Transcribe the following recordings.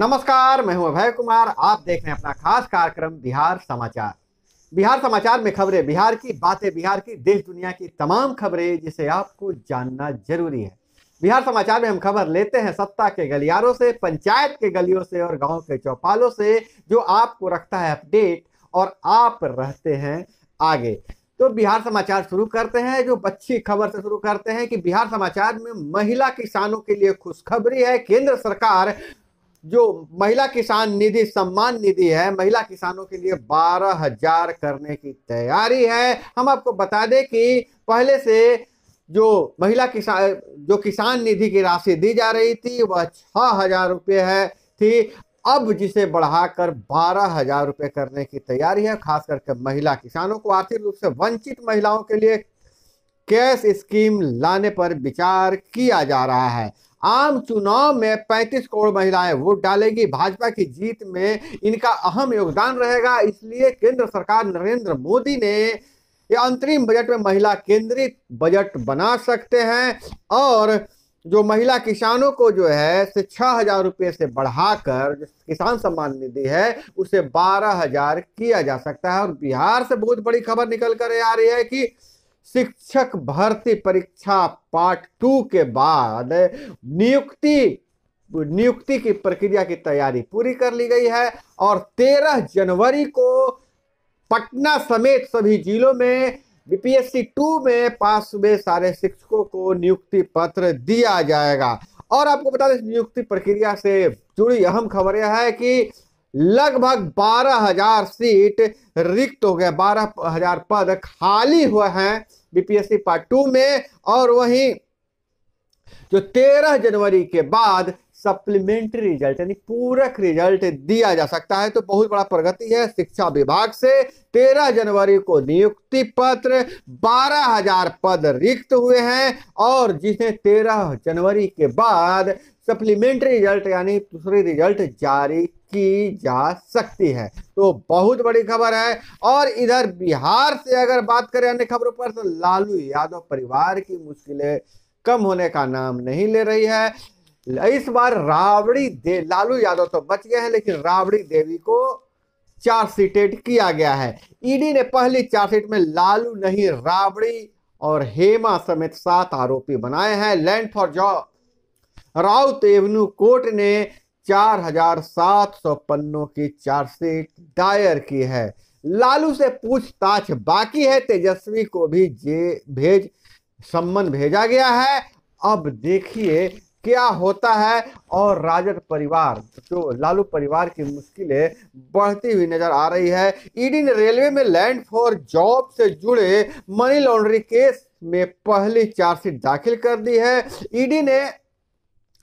नमस्कार, मैं हूं अभय कुमार। आप देख रहे हैं अपना खास कार्यक्रम बिहार समाचार। बिहार समाचार में खबरें, बिहार की बातें, बिहार की देश दुनिया की तमाम खबरें जिसे आपको जानना जरूरी है। बिहार समाचार में हम खबर लेते हैं सत्ता के गलियारों से, पंचायत के गलियों से और गांव के चौपालों से, जो आपको रखता है अपडेट और आप रहते हैं आगे। तो बिहार समाचार शुरू करते हैं, जो अच्छी खबर से शुरू करते हैं कि बिहार समाचार में महिला किसानों के लिए खुशखबरी है। केंद्र सरकार जो महिला किसान निधि सम्मान निधि है, महिला किसानों के लिए 12,000 करने की तैयारी है। हम आपको बता दें कि पहले से जो महिला किसान निधि की राशि दी जा रही थी वह 6,000 रुपये है थी। अब जिसे बढ़ाकर 12,000 रुपये करने की तैयारी है। खास करके महिला किसानों को आर्थिक रूप से वंचित महिलाओं के लिए कैश स्कीम लाने पर विचार किया जा रहा है। आम चुनाव में 35 करोड़ महिलाएं वोट डालेगी। भाजपा की जीत में इनका अहम योगदान रहेगा। इसलिए केंद्र सरकार नरेंद्र मोदी ने ये अंतरिम बजट में महिला केंद्रित बजट बना सकते हैं और जो महिला किसानों को जो है 6,000 रुपये से बढ़ाकर जो किसान सम्मान निधि है उसे 12,000 किया जा सकता है। और बिहार से बहुत बड़ी खबर निकल कर आ रही है कि शिक्षक भर्ती परीक्षा पार्ट 2 के बाद नियुक्ति की प्रक्रिया की तैयारी पूरी कर ली गई है और 13 जनवरी को पटना समेत सभी जिलों में बीपीएससी 2 में पास हुए सारे शिक्षकों को नियुक्ति पत्र दिया जाएगा। और आपको बता दें, नियुक्ति प्रक्रिया से जुड़ी अहम खबर यह है कि लगभग 12,000 सीट रिक्त हो गए, 12,000 पद खाली हुए हैं बीपीएससी पार्ट 2 में। और वहीं जो 13 जनवरी के बाद सप्लीमेंट्री रिजल्ट यानी पूरक रिजल्ट दिया जा सकता है। तो बहुत बड़ा प्रगति है शिक्षा विभाग से। 13 जनवरी को नियुक्ति पत्र, 12,000 पद रिक्त हुए हैं और जिसे 13 जनवरी के बाद सप्लीमेंट्री रिजल्ट यानी दूसरी रिजल्ट जारी की जा सकती है। तो बहुत बड़ी खबर है। और इधर बिहार से अगर बात करें अन्य खबरों पर, तो लालू यादव परिवार की मुश्किलें कम होने का नाम नहीं ले रही है। इस बार लालू यादव तो बच गए हैं, लेकिन राबड़ी देवी को चार्जशीटेड किया गया है। ईडी ने पहली चार्जशीट में लालू नहीं, राबड़ी और हेमा समेत 7 आरोपी बनाए हैं। Land for job Raut Avenue court ने 4,700 पन्नों की चार्जशीट दायर की है। लालू से पूछताछ बाकी है। तेजस्वी को भी सम्मन भेजा गया है। अब देखिए क्या होता है। और राजद परिवार, जो लालू परिवार की मुश्किलें बढ़ती हुई नजर आ रही है। ईडी ने रेलवे में लैंड फॉर जॉब से जुड़े मनी लॉन्ड्रिंग केस में पहली चार्जशीट दाखिल कर दी है। ईडी ने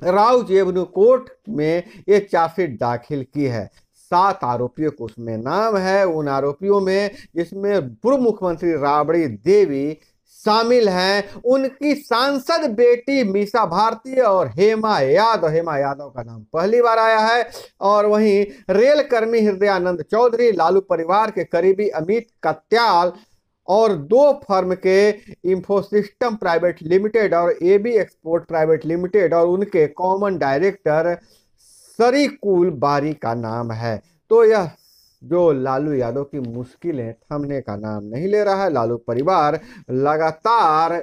राउत एवेन्यू कोर्ट में ये चार्जशीट दाखिल की है। 7 आरोपियों को उसमें नाम है। उन आरोपियों में जिसमें पूर्व मुख्यमंत्री राबड़ी देवी शामिल हैं, उनकी सांसद बेटी मीसा भारती और हेमा यादव का नाम पहली बार आया है। और वहीं रेल कर्मी हृदयानंद चौधरी, लालू परिवार के करीबी अमित कत्याल और 2 फर्म के इंफोसिस्टम प्राइवेट लिमिटेड और एबी एक्सपोर्ट प्राइवेट लिमिटेड और उनके कॉमन डायरेक्टर सरीकुल बारी का नाम है। तो यह जो लालू यादव की मुश्किलें थमने का नाम नहीं ले रहा है। लालू परिवार लगातार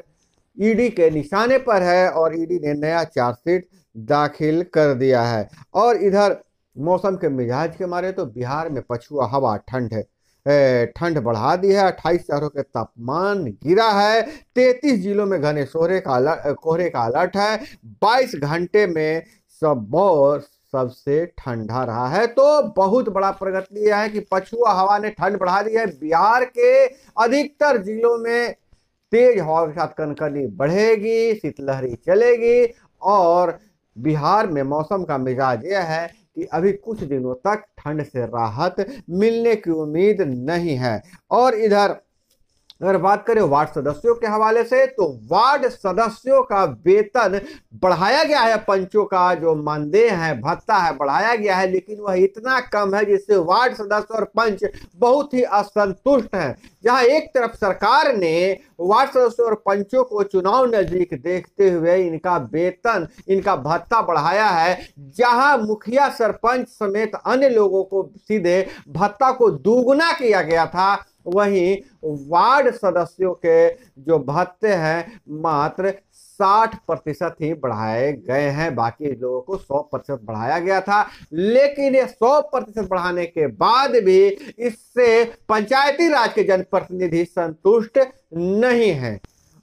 ईडी के निशाने पर है और ईडी ने नया चार्जशीट दाखिल कर दिया है। और इधर मौसम के मिजाज के मारे तो बिहार में पछुआ हवा ठंड बढ़ा दी है। 28 शहरों के तापमान गिरा है। 33 जिलों में घने कोहरे का अलर्ट है। 22 घंटे में सबसे ठंडा रहा है। तो बहुत बड़ा प्रगति यह है कि पछुआ हवा ने ठंड बढ़ा दी है। बिहार के अधिकतर जिलों में तेज हवा के साथ कनकनी बढ़ेगी, शीतलहरी चलेगी और बिहार में मौसम का मिजाज यह है कि अभी कुछ दिनों तक ठंड से राहत मिलने की उम्मीद नहीं है। और इधर अगर बात करें वार्ड सदस्यों के हवाले से, तो वार्ड सदस्यों का वेतन बढ़ाया गया है। पंचों का जो मानदेय है, भत्ता है, बढ़ाया गया है, लेकिन वह इतना कम है जिससे वार्ड सदस्य और पंच बहुत ही असंतुष्ट हैं। जहां एक तरफ सरकार ने वार्ड सदस्यों और पंचों को चुनाव नजदीक देखते हुए इनका वेतन, इनका भत्ता बढ़ाया है, जहां मुखिया, सरपंच समेत अन्य लोगों को सीधे भत्ता को दुगुना किया गया था, वहीं वार्ड सदस्यों के जो भत्ते हैं मात्र 60% ही बढ़ाए गए हैं। बाकी लोगों को 100% बढ़ाया गया था। लेकिन ये 100% बढ़ाने के बाद भी इससे पंचायती राज के जनप्रतिनिधि संतुष्ट नहीं हैं।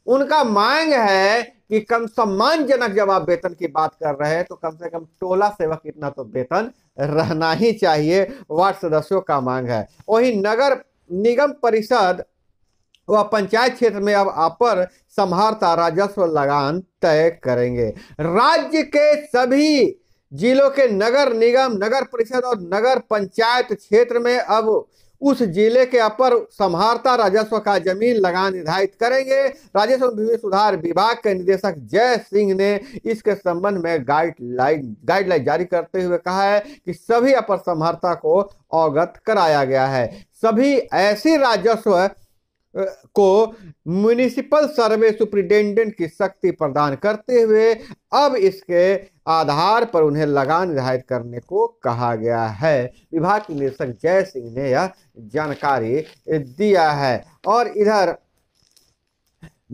उनका मांग है कि कम सम्मानजनक, जब आप वेतन की बात कर रहे हैं तो कम से कम टोला सेवक इतना तो वेतन रहना ही चाहिए, वार्ड सदस्यों का मांग है। वही नगर निगम परिषद व पंचायत क्षेत्र में अब अपर समाहर्ता राजस्व लगान तय करेंगे। राज्य के सभी जिलों के नगर निगम, नगर परिषद और नगर पंचायत क्षेत्र में अब उस जिले के अपर समाहर्ता राजस्व का जमीन लगान निर्धारित करेंगे। राजस्व एवं भूमि सुधार विभाग के निदेशक जय सिंह ने इसके संबंध में गाइडलाइन जारी करते हुए कहा है कि सभी अपर समाहर्ता को अवगत कराया गया है। सभी ऐसी राजस्व को म्युनिसिपल सर्वे सुप्रिंटेंडेंट की शक्ति प्रदान करते हुए अब इसके आधार पर उन्हें लगान निर्धारित करने को कहा गया है। विभाग के निदेशक जय सिंह ने यह जानकारी दिया है। और इधर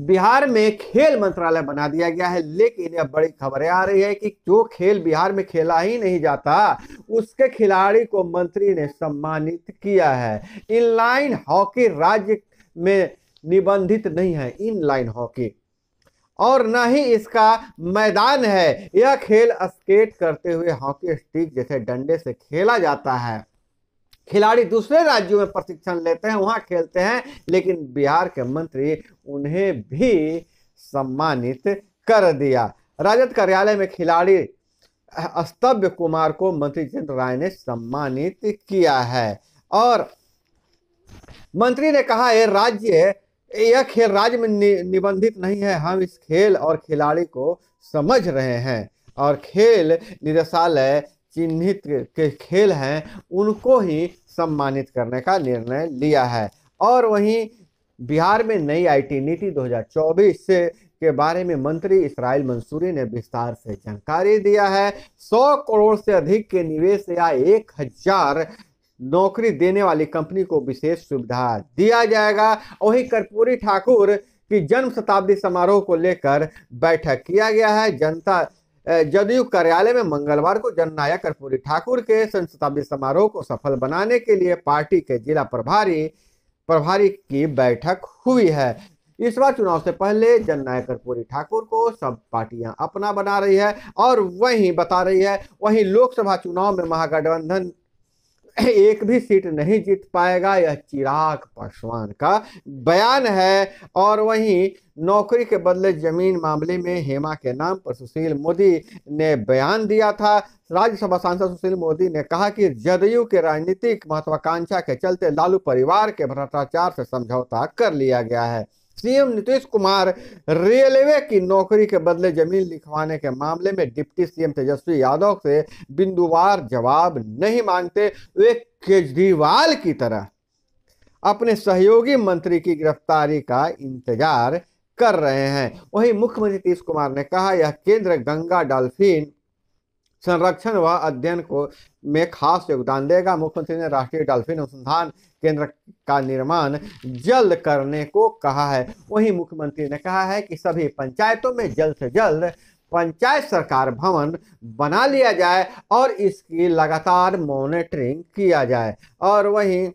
बिहार में खेल मंत्रालय बना दिया गया है, लेकिन यह बड़ी खबरें आ रही है कि जो खेल बिहार में खेला ही नहीं जाता उसके खिलाड़ी को मंत्री ने सम्मानित किया है। इनलाइन हॉकी राज्य में निबंधित नहीं है, इनलाइन हॉकी, और न ही इसका मैदान है। यह खेल स्केट करते हुए हॉकी स्टिक जैसे डंडे से खेला जाता है। खिलाड़ी दूसरे राज्यों में प्रशिक्षण लेते हैं, वहां खेलते हैं, लेकिन बिहार के मंत्री उन्हें भी सम्मानित कर दिया। राजद कार्यालय में खिलाड़ी स्तब्य कुमार को मंत्री जितेंद्र राय ने सम्मानित किया है। और मंत्री ने कहा यह खेल राज्य में निबंधित नहीं है, हम इस खेल और खिलाड़ी को समझ रहे हैं और खेल निदेशालय चिन्हित के खेल हैं उनको ही सम्मानित करने का निर्णय लिया है। और वहीं बिहार में नई आईटी नीति 2024 के बारे में मंत्री इसराइल मंसूरी ने विस्तार से जानकारी दिया है। 100 करोड़ से अधिक के निवेश या 1000 नौकरी देने वाली कंपनी को विशेष सुविधा दिया जाएगा। वहीं कर्पूरी ठाकुर की जन्म शताब्दी समारोह को लेकर बैठक किया गया है। जदयू कार्यालय में मंगलवार को जननायक कर्पूरी ठाकुर के जन्म शताब्दी समारोह को सफल बनाने के लिए पार्टी के जिला प्रभारी की बैठक हुई है। इस बार चुनाव से पहले जननायक कर्पूरी ठाकुर को सब पार्टियां अपना बना रही है और वहीं लोकसभा चुनाव में महागठबंधन एक भी सीट नहीं जीत पाएगा, यह चिराग पासवान का बयान है। और वहीं नौकरी के बदले जमीन मामले में हेमा के नाम पर सुशील मोदी ने बयान दिया था। राज्यसभा सांसद सुशील मोदी ने कहा कि जदयू के राजनीतिक महत्वाकांक्षा के चलते लालू परिवार के भ्रष्टाचार से समझौता कर लिया गया है। सीएम नीतीश कुमार रेलवे की नौकरी के बदले जमीन लिखवाने के मामले में डिप्टी सीएम तेजस्वी यादव से बिंदुवार जवाब नहीं मांगते। वे केजरीवाल की तरह अपने सहयोगी मंत्री की गिरफ्तारी का इंतजार कर रहे हैं। वहीं मुख्यमंत्री नीतीश कुमार ने कहा यह केंद्र गंगा डॉल्फिन संरक्षण व अध्ययन को में खास योगदान देगा। मुख्यमंत्री ने राष्ट्रीय डॉल्फिन अनुसंधान केंद्र का निर्माण जल्द करने को कहा है। वहीं मुख्यमंत्री ने कहा है कि सभी पंचायतों में जल्द से जल्द पंचायत सरकार भवन बना लिया जाए और इसकी लगातार मॉनिटरिंग किया जाए। और वहीं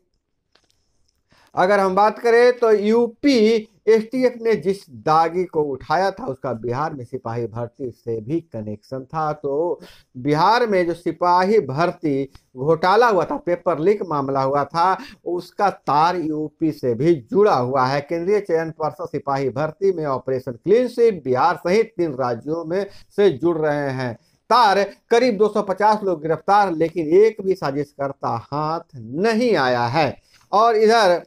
अगर हम बात करें तो यूपी एसटीएफ ने जिस दागी को उठाया था उसका बिहार में सिपाही भर्ती से भी कनेक्शन था। तो बिहार में जो सिपाही भर्ती घोटाला हुआ था, पेपर लीक मामला हुआ था, उसका तार यूपी से भी जुड़ा हुआ है। केंद्रीय चयन पर्षद सिपाही भर्ती में ऑपरेशन क्लीन स्वीप बिहार सहित 3 राज्यों में से जुड़ रहे हैं। तार करीब 250 लोग गिरफ्तार, लेकिन एक भी साजिशकर्ता हाथ नहीं आया है। और इधर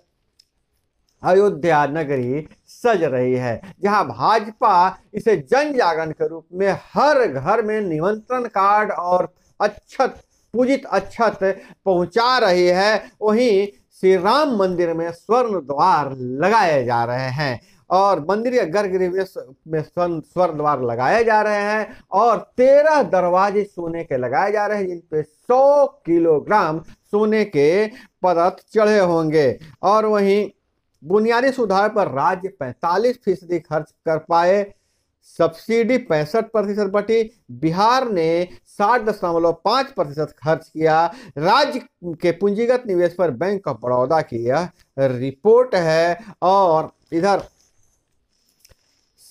अयोध्या नगरी सज रही है, जहां भाजपा इसे जन जागरण के रूप में हर घर में निमंत्रण कार्ड और अक्षत, पूजित अक्षत पहुंचा रही है। वहीं श्री राम मंदिर में स्वर्ण द्वार लगाए जा रहे हैं और मंदिर के गर्भगृह में स्वर्ण द्वार लगाए जा रहे हैं और 13 दरवाजे सोने के लगाए जा रहे हैं, जिन पे 100 किलोग्राम सोने के परत चढ़े होंगे। और वहीं बुनियादी सुधार पर राज्य 45% खर्च कर पाए, सब्सिडी 65% बटी। बिहार ने 60.5% खर्च किया। राज्य के पूंजीगत निवेश पर बैंक ऑफ बड़ौदा की यह रिपोर्ट है। और इधर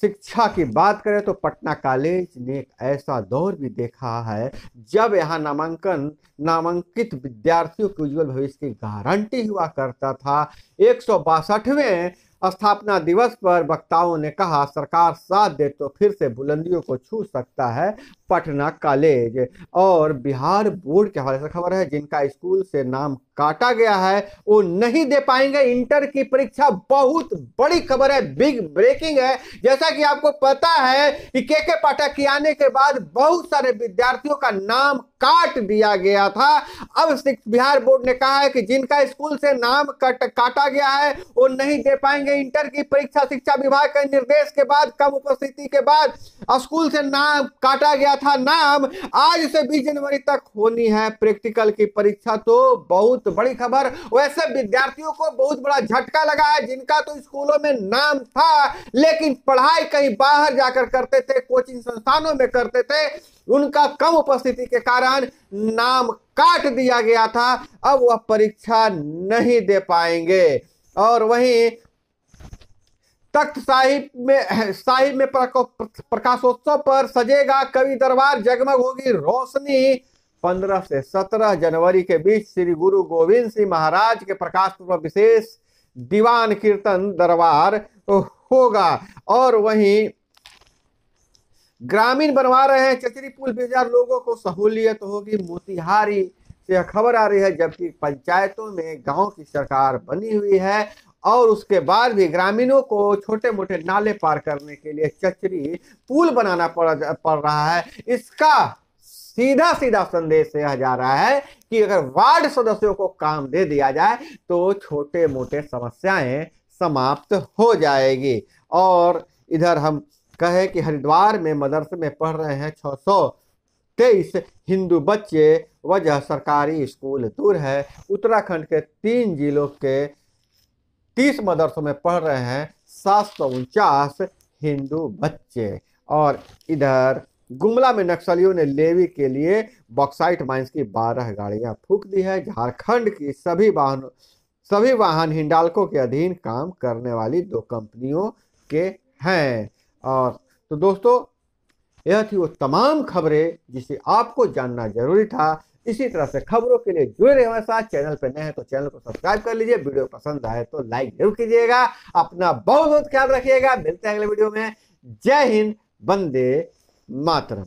शिक्षा की बात करें तो पटना कॉलेज ने एक ऐसा दौर भी देखा है जब यहाँ नामांकित विद्यार्थियों के उज्जवल भविष्य की गारंटी हुआ करता था। 162वें स्थापना दिवस पर वक्ताओं ने कहा, सरकार साथ दे तो फिर से बुलंदियों को छू सकता है पटना कॉलेज। और बिहार बोर्ड के हवाले से खबर है, जिनका स्कूल से नाम काटा गया है वो नहीं दे पाएंगे इंटर की परीक्षा। बहुत बड़ी खबर है, बिग ब्रेकिंग है। जैसा कि आपको पता है कि के पाठक के आने के बाद बहुत सारे विद्यार्थियों का नाम काट दिया गया था। अब बिहार बोर्ड ने कहा है कि जिनका स्कूल से नाम काटा गया है वो नहीं दे पाएंगे इंटर की परीक्षा। शिक्षा विभाग के निर्देश के बाद, कम उपस्थिति के बाद स्कूल से नाम काटा गया था नाम। आज से 20 जनवरी तक होनी है प्रैक्टिकल की परीक्षा। तो बहुत बड़ी खबर। वैसे विद्यार्थियों को बहुत बड़ा झटका लगा है जिनका तो स्कूलों में नाम था लेकिन पढ़ाई कहीं बाहर जाकर करते थे, कोचिंग संस्थानों में करते थे, उनका कम उपस्थिति के कारण नाम काट दिया गया था। अब वह परीक्षा नहीं दे पाएंगे। और वहीं तख्त साहिब में प्रकाशोत्सव पर सजेगा कवि दरबार, जगमग होगी रोशनी। 15 से 17 जनवरी के बीच श्री गुरु गोविंद सिंह महाराज के प्रकाश पूर्व विशेष दीवान कीर्तन दरबार होगा। और वहीं ग्रामीण बनवा रहे हैं चचरी पुल, 20,000 लोगों को सहूलियत होगी। मोतिहारी से यह खबर आ रही है, जबकि पंचायतों में गांव की सरकार बनी हुई है और उसके बाद भी ग्रामीणों को छोटे मोटे नाले पार करने के लिए चचरी पुल बनाना पड़ रहा है। इसका सीधा सीधा संदेश यह जा रहा है कि अगर वार्ड सदस्यों को काम दे दिया जाए तो छोटे मोटे समस्याएं समाप्त हो जाएगी। और इधर हम कहे कि हरिद्वार में मदरसे में पढ़ रहे हैं 623 हिंदू बच्चे, वजह सरकारी स्कूल दूर है। उत्तराखंड के 3 जिलों के 30 मदरसों में पढ़ रहे हैं 749 हिंदू बच्चे। और इधर गुमला में नक्सलियों ने लेवी के लिए बॉक्साइट माइंस की 12 गाड़ियां फूंक दी है। झारखंड की सभी वाहन हिंडाल्को के अधीन काम करने वाली 2 कंपनियों के हैं। और तो दोस्तों, यह थी वो तमाम खबरें जिसे आपको जानना जरूरी था। इसी तरह से खबरों के लिए जुड़े रहे हमारे साथ। चैनल पर नए हैं तो चैनल को सब्सक्राइब कर लीजिए। वीडियो पसंद आए तो लाइक जरूर कीजिएगा। अपना बहुत बहुत ख्याल रखिएगा। मिलते हैं अगले वीडियो में। जय हिंद, वंदे मातरम।